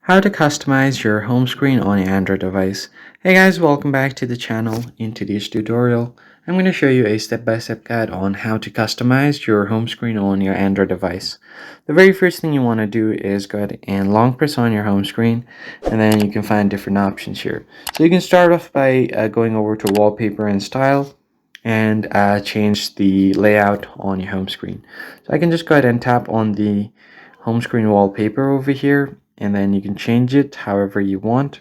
How to customize your home screen on your Android device. Hey guys, welcome back to the channel. In today's tutorial, I'm going to show you a step-by-step guide on how to customize your home screen on your Android device. The very first thing you want to do is go ahead and long press on your home screen, and then you can find different options here. So you can start off by going over to wallpaper and style and change the layout on your home screen. So I can just go ahead and tap on the home screen wallpaper over here, and then you can change it however you want.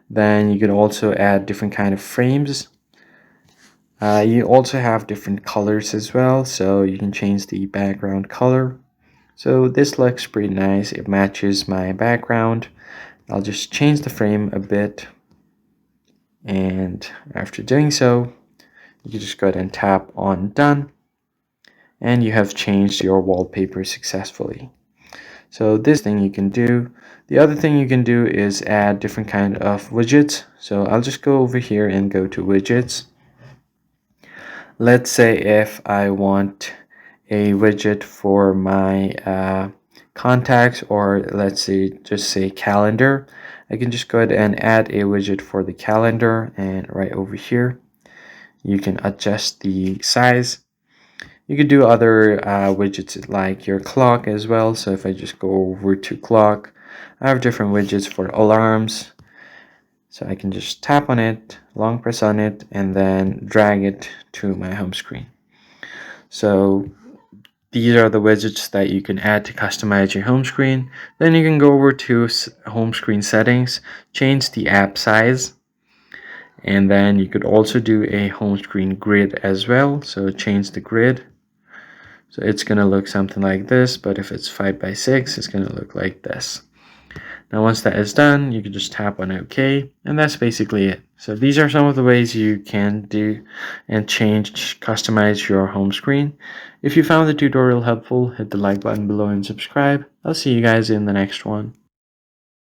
Then you can also add different kind of frames. You also have different colors as well, so you can change the background color. So this looks pretty nice. It matches my background. I'll just change the frame a bit, and after doing so, you can just go ahead and tap on done, and you have changed your wallpaper successfully. So this thing you can do. The other thing you can do is add different kind of widgets. So I'll just go over here and go to widgets. Let's say if I want a widget for my contacts, or let's say just say calendar, I can just go ahead and add a widget for the calendar, and right over here you can adjust the size. You could do other widgets like your clock as well. So if I just go over to clock, I have different widgets for alarms. So I can just tap on it, long press on it, and then drag it to my home screen. So these are the widgets that you can add to customize your home screen. Then you can go over to home screen settings, change the app size, and then you could also do a home screen grid as well. So change the grid. So it's going to look something like this, but if it's 5x6, it's going to look like this. Now once that is done, you can just tap on OK, and that's basically it. So these are some of the ways you can do and customize your home screen. If you found the tutorial helpful, hit the like button below and subscribe. I'll see you guys in the next one.